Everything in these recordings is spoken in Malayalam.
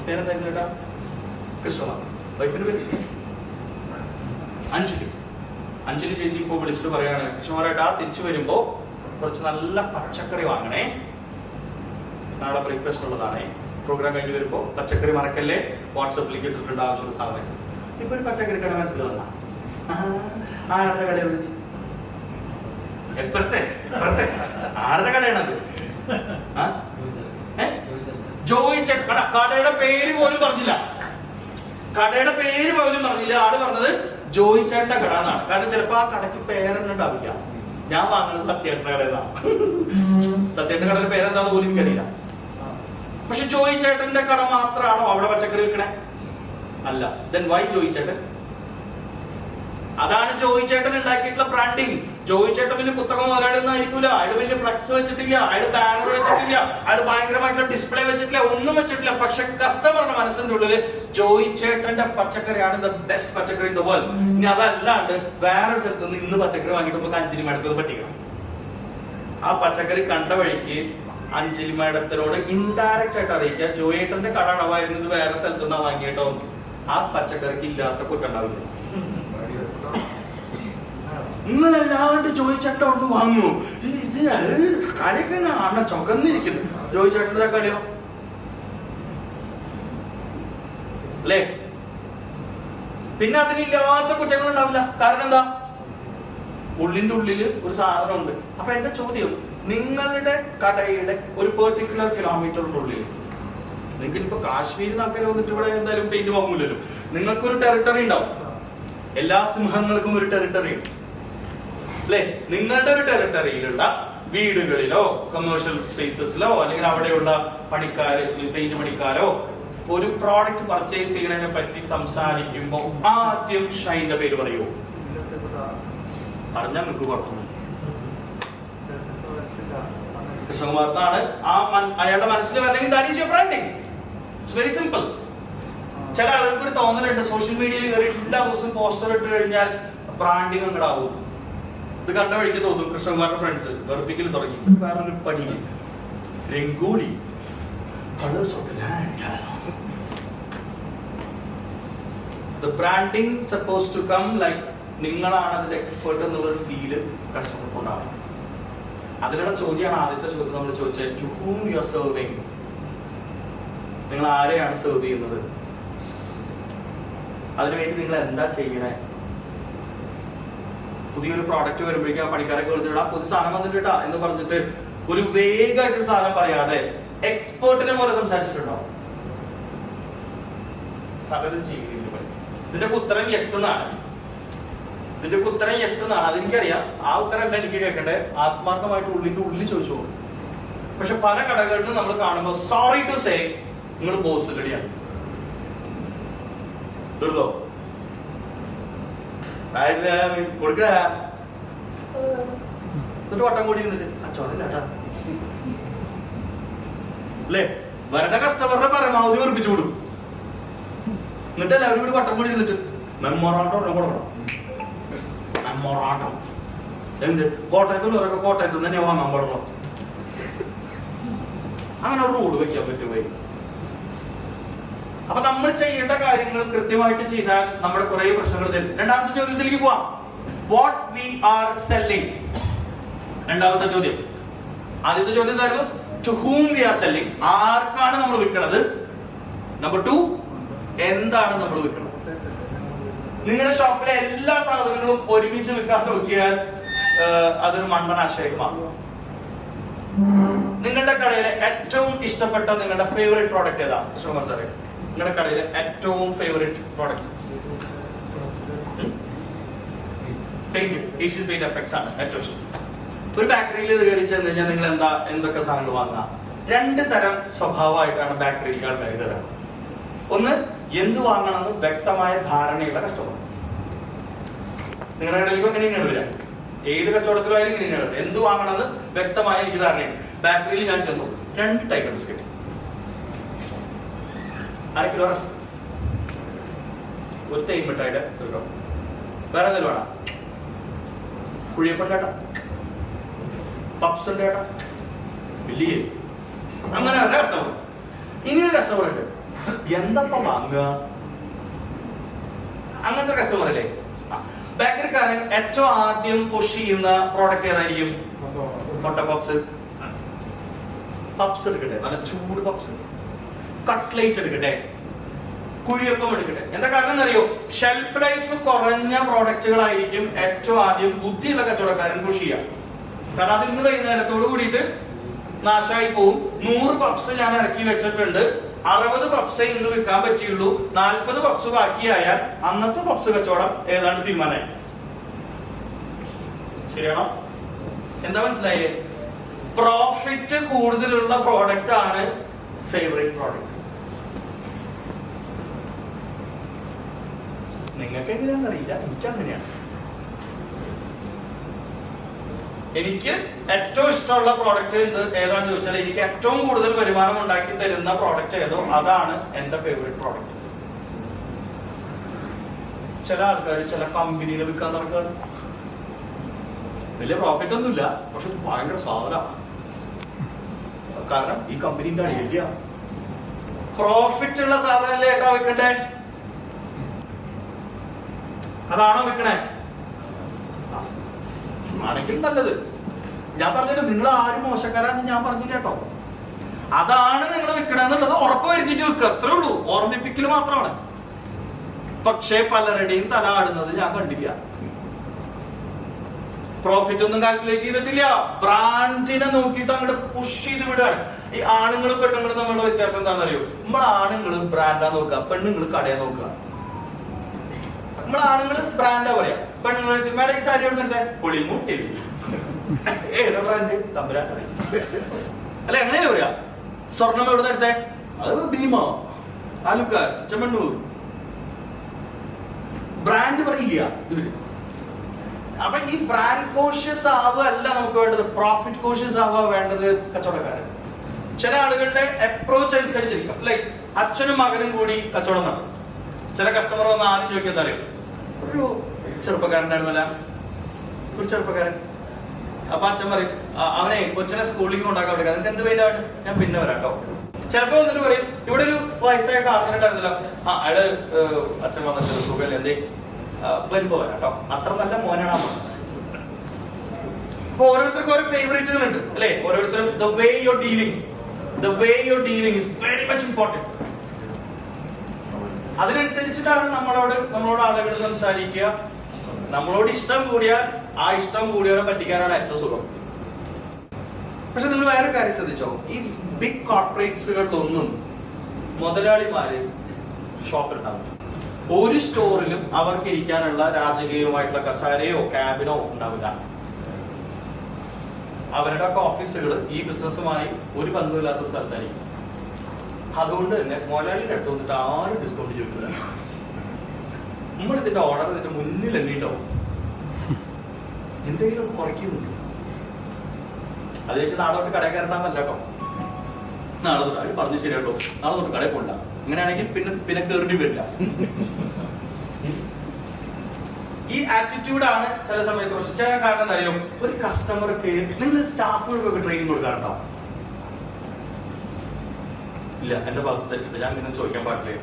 പേരെന്തായിരുന്നു കേട്ടാ? കൃഷ്ണകുമാർ. വൈഫിന്റെ പേര് അഞ്ജലി. അഞ്ജലി ചേച്ചി ഇപ്പൊ വിളിച്ചിട്ട് പറയാണ്, കൃഷ്ണകുമാരേട്ടാ തിരിച്ചു വരുമ്പോ കുറച്ച് നല്ല പച്ചക്കറി വാങ്ങണേ, നാളെ ബ്രേക്ക്ഫാസ്റ്റ് ഉള്ളതാണേ. പ്രോഗ്രാം കഴിഞ്ഞ് വരുമ്പോ പച്ചക്കറി മറക്കല്ലേ, വാട്സപ്പിലേക്ക് ഇട്ടിട്ടുണ്ട് ആവശ്യമുള്ള സാധനം. ഇപ്പൊ ഒരു പച്ചക്കറി കട മനസ്സിൽ വന്നാ ആരുടെ കടയത്? എപ്പോഴത്തെ ആരുടെ കടയാണത്? ജോയി ചേട്ടൻ. കടയുടെ പേര് പോലും പറഞ്ഞില്ല, ആള് പറഞ്ഞത് ജോയി ചേട്ടന്റെ കട എന്നാണ്. കാരണം ചിലപ്പോ ആ കടയ്ക്ക് പേരെന്നുണ്ടാവില്ല. ഞാൻ വാങ്ങുന്നത് സത്യേട്ടന്റെ കടയിലാണ്. സത്യേട്ടന്റെ കടയുടെ പേരെന്താന്ന് പോലും എനിക്കറിയില്ല. പക്ഷെ ജോയി ചേട്ടന്റെ കട മാത്രമാണോ അവിടെ പച്ചക്കറി വെക്കണേ? അല്ല. ദെൻ വൈ ജോയി ചേട്ടൻ? അതാണ് ജോയി ചേട്ടൻ ഉണ്ടാക്കിയിട്ടുള്ള ബ്രാൻഡിങ്. ജോയി ചേട്ടൻ വലിയ പുസ്തകം മുതലാളിയൊന്നും ആയിരിക്കൂല. അയാൾ വലിയ ഫ്ലക്സ് വെച്ചിട്ടില്ല, അയാൾ ബാനർ വെച്ചിട്ടില്ല, അയാൾ ഭയങ്കരമായിട്ടുള്ള ഡിസ്പ്ലേ വെച്ചിട്ടില്ല, ഒന്നും വെച്ചിട്ടില്ല. പക്ഷെ കസ്റ്റമറുടെ മനസ്സിന്റെ ഉള്ളില് ജോയി ചേട്ടന്റെ പച്ചക്കറിയാണ് ദ ബെസ്റ്റ് പച്ചക്കറി ഇൻ ദ വേൾഡ്. ഇനി അതല്ലാണ്ട് വേറെ സ്ഥലത്ത് നിന്ന് ഇന്ന് പച്ചക്കറി വാങ്ങിയിട്ട് നമുക്ക് അഞ്ജലി മേഡത്തിന് പറ്റിക്കണം. ആ പച്ചക്കറി കണ്ട വഴിക്ക് അഞ്ജലി മേഡത്തിനോട് ഇൻഡയറക്റ്റ് ആയിട്ട് അറിയിക്കുക, ജോയേട്ടന്റെ കട അടവായിരുന്നത് വേറെ സ്ഥലത്തുനിന്നാ വാങ്ങിയിട്ടോ, ആ പച്ചക്കറിക്ക് ഇല്ലാത്ത കുറ്റുണ്ടാവില്ല. നിങ്ങളല്ലാണ്ട് ജോയിച്ചേട്ടൻ അവിടുന്ന് വാങ്ങുമോ? ഇത് കളിയൊക്കെ കാണണം, ചുകന്നിരിക്കുന്നു. ജോയിച്ചേട്ടൻ്റെ കളിയോ അല്ലേ? പിന്നെ അതിലില്ലാത്ത കുറ്റങ്ങൾ ഉണ്ടാവില്ല. കാരണം എന്താ? ഉള്ളിന്റെ ഉള്ളില് ഒരു സാധനം ഉണ്ട്. അപ്പൊ എന്റെ ചോദ്യം, നിങ്ങളുടെ കടയുടെ ഒരു പെർട്ടിക്കുലർ കിലോമീറ്ററിന്റെ ഉള്ളിൽ, നിങ്ങൾക്ക് ഇപ്പൊ കാശ്മീർ നാക്കര വന്നിട്ട് ഇവിടെ എന്തായാലും പെയിന്റ് വാങ്ങൂലല്ലോ, നിങ്ങൾക്കൊരു ടെറിട്ടറി ഉണ്ടാവും. എല്ലാ സിംഹങ്ങൾക്കും ഒരു ടെറിട്ടറി ഉണ്ട് അല്ലെ? നിങ്ങളുടെ ഒരു ടെറിട്ടറിയിലുള്ള വീടുകളിലോ കമേഴ്ഷ്യൽ സ്പേസസിലോ അല്ലെങ്കിൽ അവിടെയുള്ള പണിക്കാര്, പെയിന്റ് പണിക്കാരോ ഒരു പ്രോഡക്റ്റ് പർച്ചേസ് ചെയ്യുന്നതിനെ പറ്റി സംസാരിക്കുമ്പോ ആദ്യം ഷൈന്റെ പേര് പറയൂ. പറഞ്ഞാൽ നിങ്ങൾക്ക് കുഴപ്പമില്ല. കൃഷ്ണകുമാറിനാണ് അയാളുടെ മനസ്സിൽ വരണമെങ്കിൽ that is your branding. It's very simple. ചില ആളുകൾക്ക് ഒരു തോന്നലുണ്ട്, സോഷ്യൽ മീഡിയയിൽ കയറി എല്ലാ ദിവസവും പോസ്റ്റർ ഇട്ട് കഴിഞ്ഞാൽ ബ്രാൻഡിങ് അങ്ങടാവും. ഇത് കണ്ട വഴിക്ക് തോന്നും കൃഷ്ണകുമാറിന്റെ ഫ്രണ്ട്സ് വെറുപ്പിക്കൽ തുടങ്ങി. വേറൊരു പണിയില്ല, Rangoli colours of the land. The branding supposed to come like നിങ്ങളാണ് അതിന്റെ എക്സ്പെർട്ട് എന്നുള്ളൊരു ഫീല് കസ്റ്റമർക്ക് ഉണ്ടാവണം. അതിനുള്ള ചോദ്യമാണ് ആദ്യത്തെ ചോദ്യം നമ്മൾ ചോദിച്ചത്, to whom you are serving. നിങ്ങൾ ആരെയാണ് സെർവ് ചെയ്യുന്നത്? അതിനുവേണ്ടി നിങ്ങൾ എന്താ ചെയ്യണേ? പുതിയൊരു പ്രോഡക്റ്റ് വരുമ്പോഴേക്കും ആ പണിക്കാരൊക്കെ വിളിച്ചിട്ടാ പുതിയ സാധനം വന്നിട്ടാ എന്ന് പറഞ്ഞിട്ട് ഒരു വേഗമായിട്ടൊരു സാധനം പറയാതെ എക്സ്പേർട്ടിനെ പോലെ സംസാരിച്ചിട്ടുണ്ടോ? പലരും ചെയ്യുന്നില്ല. ഇതിന്റെ ഉത്തരം യെസ് എന്നാണ്. അതെനിക്കറിയാം. ആ ഉത്തരം അല്ല എനിക്ക് കേൾക്കണ്ടേ, ആത്മാർത്ഥമായിട്ട് ഉള്ളിന്റെ ഉള്ളിൽ ചോദിച്ചു പോകും. പക്ഷെ പല കടകളിലും നമ്മൾ കാണുമ്പോൾ സോറി ടു സേ നിങ്ങൾ ബോസ് കളിയാണ്. എടുത്തോ കൊടുക്കണ എന്നിട്ട് വട്ടം കൂടി ഇരുന്നിട്ട് കച്ചവടമില്ലാട്ടാ അല്ലേ? വരണ്ട കസ്റ്റമറിനെ പരമാവധി വെറുപ്പിച്ചു കൊടുക്കും. എന്നിട്ട് എല്ലാവരും കൂടി വട്ടം കൂടി ഇരുന്നിട്ട് മെമ്മോറാണ്ടം കൊടുക്കണം. മെമ്മോറാണ്ടം എന്ത്? കോട്ടയത്തുള്ളവരൊക്കെ കോട്ടയത്ത് നിന്ന് തന്നെ വാങ്ങാൻ പാടുള്ളൂ. അങ്ങനെ ഒരു റൂൾ വെക്കാൻ പറ്റുമോ? അപ്പൊ നമ്മൾ ചെയ്യേണ്ട കാര്യങ്ങൾ കൃത്യമായിട്ട് ചെയ്താൽ നമ്മുടെ കുറെ പ്രശ്നങ്ങൾ തരും. രണ്ടാമത്തെ ചോദ്യത്തിലേക്ക് പോവാം. What we are selling. രണ്ടാമത്തെ ചോദ്യം. ആദ്യത്തെ ചോദ്യം എന്തായിരുന്നു? To whom we are selling. ആർക്കാണ് നമ്മൾ വിൽക്കുന്നത്? നമ്പർ 2, എന്താണ് നമ്മൾ വിൽക്കുന്നത്? നിങ്ങളുടെ ഷോപ്പിലെ എല്ലാ സാധനങ്ങളും ഒരുമിച്ച് വിൽക്കാൻ നോക്കിയാൽ അതൊരു മണ്ടനാശയായിട്ട് മാറും. നിങ്ങളുടെ കടയിലെ ഏറ്റവും ഇഷ്ടപ്പെട്ട നിങ്ങളുടെ ഫേവറേറ്റ് പ്രോഡക്റ്റ് ഏതാ? കൃഷ്ണകുമാർ സാറേ, നിങ്ങളുടെ കടയിലെ ഏറ്റവും favourite product? Paint. Asian paint effects ആണ് ഏറ്റവും ഇഷ്ടം. ഒരു ബേക്കറിയിൽ കയറി ചെന്ന് കഴിഞ്ഞാൽ നിങ്ങൾ എന്തൊക്കെ സാധനങ്ങൾ വാങ്ങുക? 2 തരം സ്വഭാവമായിട്ടാണ് ബേക്കറിയിലേക്ക് ആൾക്കാർ തരാം. ഒന്ന്, എന്ത് വാങ്ങണമെന്ന് വ്യക്തമായ ധാരണയുള്ള കസ്റ്റമർ. നിങ്ങളുടെ കടയിലേക്കും അങ്ങനെ തന്നെയാണ് വരിക. ഏത് കച്ചവടത്തിലായാലും ഇങ്ങനെ തന്നെയാണ്. എന്ത് വാങ്ങണമെന്ന് വ്യക്തമായ എനിക്ക് ധാരണയുണ്ട്. ബേക്കറിയിൽ ഞാൻ ചെന്നു, 2 ടൈഗർ ബിസ്ക്കറ്റ്, 1/2 കിലോ റസ്ക്, ഒരു തേൻ മിഠായിയുടെ ഒരു കപ്പ്, വേറെ എന്തെങ്കിലും വേണം? കുഴിയപ്പൻ്റെ ഏട്ടാ, പപ്സിന്റെ ഏട്ടാ, ഇല്ലേ? അങ്ങനെ കസ്റ്റമർ. ഇനിയൊരു കസ്റ്റമർ ഉണ്ട്, എന്തപ്പം വാങ്ങുക? അങ്ങനത്തെ കസ്റ്റമർ അല്ലേ? ബേക്കറിക്കാരൻ ഏറ്റവും ആദ്യം പുഷ് ചെയ്യുന്ന പ്രോഡക്റ്റ് ഏതായിരിക്കും? മുട്ട പപ്സ്. പപ്സ് എടുക്കട്ടെ, നല്ല ചൂട് പപ്സ്. കട്ട്ലേറ്റ് എടുക്കട്ടെ, കുഴിയപ്പം എടുക്കട്ടെ. എന്താ കാരണം എന്നറിയോ? ഷെൽഫ് ലൈഫ് കുറഞ്ഞ പ്രോഡക്റ്റുകളായിരിക്കും ഏറ്റവും ആദ്യം ബുദ്ധിയുള്ള കച്ചവടക്കാരൻ പുഷ് ചെയ്യുക. കാരണം അത് ഇന്ന് വൈകുന്നേരത്തോട് കൂടിയിട്ട് നാശമായി പോവും. 100 പപ്സ് ഞാൻ ഇറക്കി വെച്ചിട്ടുണ്ട്, 60 പപ്സേ ഇന്ന് വിൽക്കാൻ പറ്റിയുള്ളൂ, 40 പപ്സ് ബാക്കിയായാൽ അന്നത്തെ പപ്സ് കച്ചവടം ഏതാണ് തീരുമാനമായി. ശരിയാണോ? എന്താ മനസ്സിലായേ? പ്രോഫിറ്റ് കൂടുതലുള്ള പ്രോഡക്റ്റ് ആണ് ഫേവറേറ്റ് പ്രോഡക്റ്റ്. നിങ്ങൾക്ക് എങ്ങനെയാണെന്ന് അറിയില്ല, എനിക്ക് അങ്ങനെയാണ്. എനിക്ക് ഏറ്റവും ഇഷ്ടമുള്ള പ്രോഡക്റ്റ് ഏതാന്ന് ചോദിച്ചാൽ, എനിക്ക് ഏറ്റവും കൂടുതൽ വരുമാനം ഉണ്ടാക്കി തരുന്ന പ്രോഡക്റ്റ് ഏതോ അതാണ് എന്റെ ഫേവറേറ്റ് പ്രോഡക്റ്റ്. ചില ആൾക്കാർ ചില കമ്പനിയിൽ വിൽക്കാൻ നടക്കാറ്, വലിയ പ്രോഫിറ്റ് ഒന്നുമില്ല, പക്ഷെ ഭയങ്കര സാധന. കാരണം ഈ കമ്പനിന്റെ അടിയില്ല. പ്രോഫിറ്റ് ഉള്ള സാധനല്ലേ ഏട്ടാ വിൽക്കട്ടെ? അതാണോ വിൽക്കണേ? ആണെങ്കിൽ നല്ലത്. ഞാൻ പറഞ്ഞില്ല, നിങ്ങൾ ആരും മോശക്കാരാന്ന് ഞാൻ പറഞ്ഞില്ല കേട്ടോ. അതാണ് നിങ്ങൾ വിൽക്കണമെന്നുള്ളത് ഉറപ്പ് വരുത്തിയിട്ട് വെക്കുക, അത്രേ ഉള്ളൂ. ഓർമ്മിപ്പിക്കൽ മാത്രമാണ്. പക്ഷേ പലരുടെയും തല ആടുന്നത് ഞാൻ കണ്ടില്ല. പ്രോഫിറ്റ് ഒന്നും കാൽക്കുലേറ്റ് ചെയ്തിട്ടില്ല, ബ്രാൻഡിനെ നോക്കിയിട്ട് അങ്ങോട്ട് പുഷ് ചെയ്ത് വിടുകയാണ്. ഈ ആണുങ്ങളും പെണ്ണുങ്ങളും തമ്മിലുള്ള വ്യത്യാസം എന്താണെന്ന് അറിയോ? നമ്മൾ ആണുങ്ങൾ ബ്രാൻഡാ നോക്കുക, പെണ്ണുങ്ങൾ കടയെ നോക്കുക. നമ്മൾ ആണുങ്ങൾ ബ്രാൻഡാ പറയാ, പെണ്ണുങ്ങൾ മേഡം ഈ സാരി എവിടെ നിർത്തേ? പൊളിമുട്ടി. ഏതാ ബ്രാൻഡ്? തമ്പുരാൻ അറിയാം അല്ലെ? എങ്ങനെയല്ലേ പറയാ? സ്വർണം എവിടെ നിന്ന് എടുത്തേ? അത് ഭീമ, ആലുക്കാസ്, ചെമ്മണ്ണൂർ. ബ്രാൻഡ് പറയില്ല ഇവര്. അപ്പൊ ഈ ബ്രാൻഡ് കോഷ്യസ് ആവുക അല്ല നമുക്ക് വേണ്ടത്, പ്രോഫിറ്റ് കോഷ്യസ് ആവുക വേണ്ടത് കച്ചവടക്കാരൻ. ചില ആളുകളുടെ അപ്രോച്ച് അനുസരിച്ചിരിക്കും. ലൈക്ക് അച്ഛനും മകനും കൂടി കച്ചവടം നടത്തും. ചില കസ്റ്റമർ വന്ന് ആദ്യം ചോദിക്കുന്നത് അറിയും, ഒരു ചെറുപ്പക്കാരനായിരുന്നല്ല, ഒരു ചെറുപ്പക്കാരൻ. അപ്പൊ അച്ഛൻ പറയും, അവനെ കൊച്ചിനെ സ്കൂളിലേക്ക് കൊണ്ടാക്കാൻ വിളിക്കുക, അതൊക്കെ എന്ത് പേരാണ്? ഞാൻ പിന്നെ വരാം കേട്ടോ. ചിലപ്പോ വന്നിട്ട് പറയും, ഇവിടെ ഒരു വയസ്സായ കാർന്നുണ്ടായിരുന്നില്ല, അയാള് അച്ഛൻ വന്നിട്ട് സുഖമല്ലേ, എന്തേ വരുമ്പോ വരാം കേട്ടോ. അത്ര നല്ല മോനാണ് അമ്മ. അപ്പൊ ഓരോരുത്തർക്കും ഓരോ ഫേവറേറ്റുകളുണ്ട് അല്ലെ? ഓരോരുത്തരും the way you are dealing is very much important. അതിനനുസരിച്ചിട്ടാണ് നമ്മളോട് ആളുകൾ സംസാരിക്കുക. നമ്മളോട് ഇഷ്ടം കൂടിയാൽ ആ ഇഷ്ടം കൂടിയവരെ പറ്റിക്കാനാണ് ഏറ്റവും സുഖം. പക്ഷെ നിങ്ങൾ വേറെ കാര്യം ശ്രദ്ധിച്ചോ? ഈ ബിഗ് കോർപ്പറേറ്റ്സുകളിലൊന്നും മുതലാളിമാര് ഷോപ്പിലുണ്ടാവും. ഒരു സ്റ്റോറിലും അവർക്ക് ഇരിക്കാനുള്ള രാജകീയമായിട്ടുള്ള കസാരയോ ക്യാബിനോ ഉണ്ടാവില്ല. അവരുടെ ഒക്കെ ഓഫീസുകൾ ഈ ബിസിനസ്സുമായി ഒരു ബന്ധമില്ലാത്തൊരു സ്ഥലത്തായിരിക്കും. അതുകൊണ്ട് തന്നെ മുതലാളിയുടെ അടുത്ത് വന്നിട്ട് ആരും ഡിസ്കൗണ്ട് ചോദിക്കില്ല. നമ്മൾ ഇതിന്റെ ഓർഡർ ഇതിന്റെ മുന്നിൽ എണ്ണിണ്ടാവും, എന്തെങ്കിലും കുറയ്ക്കുന്നുണ്ട്. അത് വെച്ച് നാളെ തൊട്ട് കടയിൽ കയറണമെന്നല്ല കേട്ടോ. നാളെ തൊട്ട് അവർ പറഞ്ഞു ശരി കേട്ടോ, നാളെ തൊട്ട് കടയിൽ പോണ്ട. അങ്ങനെയാണെങ്കിൽ പിന്നെ കയറേണ്ടി വരില്ല. ഈ ആറ്റിറ്റ്യൂഡാണ് ചില സമയത്ത് പ്രശ്നം. കാരണം എന്താ അറിയോ? ഒരു കസ്റ്റമർക്ക് നിങ്ങൾ സ്റ്റാഫുകൾക്കൊക്കെ ട്രെയിനിങ് കൊടുക്കാറുണ്ടോ? ഇല്ല, എന്റെ ഭാഗത്ത് തെറ്റിട്ട് ഞാൻ പിന്നെ ചോദിക്കാൻ പാടില്ല.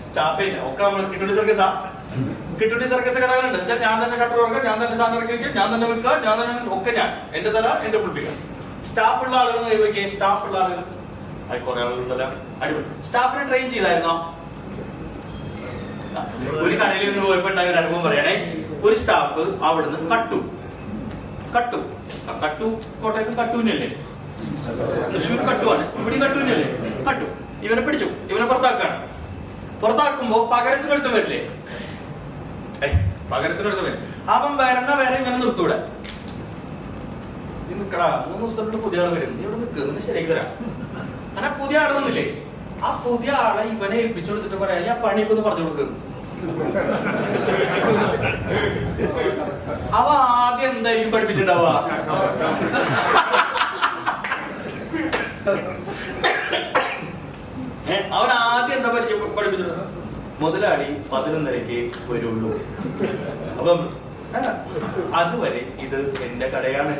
സ്റ്റാഫേ ഒക്കെ നമ്മൾ കിട്ടുണ്ടി സർക്കസ് കടകളുണ്ട്. ഞാൻ തന്നെ ഷട്ടർ കൊടുക്കുക, ഞാൻ തന്നെ സാധനം ഇറക്കി വയ്ക്കുക, ഞാൻ തന്നെ വെക്കുക, ഞാൻ തന്നെ ഒക്കെ എന്റെ തല എന്റെ ഫുൾപ്പിക്കുക. സ്റ്റാഫ് ഉള്ള ആളുകൾ കൈവയ്ക്കുക. സ്റ്റാഫ് ഉള്ള ആളുകൾ അത് കുറെ ആളുകളുണ്ടല്ലോ, അടിപൊളി. സ്റ്റാഫിനെ ട്രെയിൻ ചെയ്തായിരുന്നോ? ഒരു കടയിൽ നിന്ന് പോയപ്പോ ഉണ്ടായ ഒരു അനുഭവം പറയണേ. ഒരു സ്റ്റാഫ് അവിടുന്ന് കട്ടു കോട്ടയത്ത് കട്ടൂനല്ലേ, തൃശ്ശൂർ കട്ടുവാണ്, ഇവിടെ കട്ടൂനല്ലേ, കട്ടു. ഇവനെ പിടിച്ചു, ഇവനെ പുറത്താക്കുമ്പോ പകരത്തിനടുത്ത് വരില്ലേ? പകരത്തിനടുത്ത് വരും. അവൻ വേറെ ഇങ്ങനെ നിർത്തൂടെ? നീ നിക്കടാ, 3 ദിവസത്തോട്ട് പുതിയ ആള് വരും, നീ ഇവിടെ നിൽക്കുന്നത് ശരിയാക്കി തരാം. അങ്ങനെ പുതിയ ആളൊന്നുമില്ലേ? ആ പുതിയ ആളെ ഇവനെ ഏൽപ്പിച്ചു കൊടുത്തിട്ട് പറയാം, ഞാൻ പണി ഇപ്പൊ പറഞ്ഞു കൊടുക്കുന്നു. അവ ആദ്യം എന്തായിരിക്കും പഠിപ്പിച്ചിട്ടുണ്ടാവുക? അവൻ ആദ്യം എന്താ പഠിപ്പിച്ചത്? മുതലാളി 11:30 വരുള്ളൂ. അപ്പം അതുവരെ ഇത് എന്റെ കടയാണ്.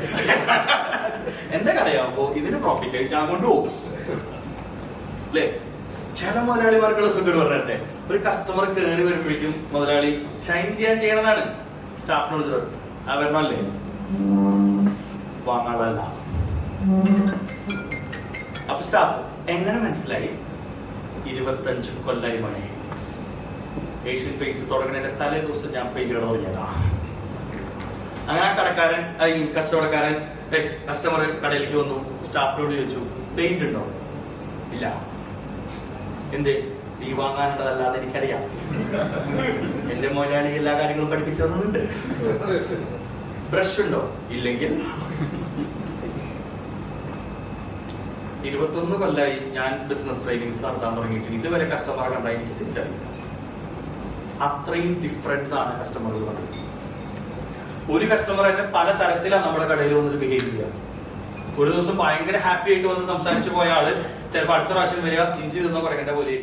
എന്റെ കടയാകുമ്പോ ഇതിന് പ്രോഫിറ്റ് ഞാൻ കൊണ്ടുപോകും അല്ലേ? ചില മുതലാളിമാർക്കുള്ള സുഖം പറഞ്ഞിട്ടെ, ഒരു കസ്റ്റമർ കയറി വരുമ്പോഴേക്കും മുതലാളി ഷൈൻ ചെയ്യണതാണ്. സ്റ്റാഫിനോട് വരണല്ലേ, വാങ്ങാളല്ല. അപ്പൊ സ്റ്റാഫ് എങ്ങനെ മനസ്സിലായി? 25 കൊല്ലായി മണി ഏഷ്യൻ പെയിന്റ്സ് തുടങ്ങുന്നതിന്റെ തലേ ദിവസം ഞാൻ പെയിന്റുകൾ തുടങ്ങിയതാ. അങ്ങനെ ആ കടക്കാരൻ, കസ്റ്റമർക്കാരൻ, കസ്റ്റമർ കടയിലേക്ക് വന്നു, സ്റ്റാഫിനോട് ചോദിച്ചു പെയിന്റ് ഉണ്ടോ? ഇല്ല. എന്തേ? ഈ വാങ്ങാനുള്ളതല്ലാതെ എനിക്കറിയാം, എന്റെ മുതലാളി എല്ലാ കാര്യങ്ങളും പഠിപ്പിച്ചു തന്നിട്ടുണ്ട്. ബ്രഷ് ഉണ്ടോ? ഇല്ലെങ്കിൽ 21 കൊല്ലായി ഞാൻ ബിസിനസ് ട്രെയിനിങ്സ് നടത്താൻ തുടങ്ങിയിട്ട് ഇതുവരെ കസ്റ്റമറെ കണ്ടാൽ എനിക്ക് തിരിച്ചറിയില്ല. അത്രയും ഡിഫറൻസ് ആണ് കസ്റ്റമറുകൾ പറയുന്നത്. ഒരു കസ്റ്റമർ തന്നെ പല തരത്തിലാണ് നമ്മുടെ കടയിൽ വന്നിട്ട് ബിഹേവ് ചെയ്യുക. ഒരു ദിവസം ഭയങ്കര ഹാപ്പി ആയിട്ട് വന്ന് സംസാരിച്ചു പോയ ആള് ചിലപ്പോൾ അടുത്ത പ്രാവശ്യം വരിക ഇഞ്ചി തിന്നോ കുറയ്ക്കേണ്ട പോലെ.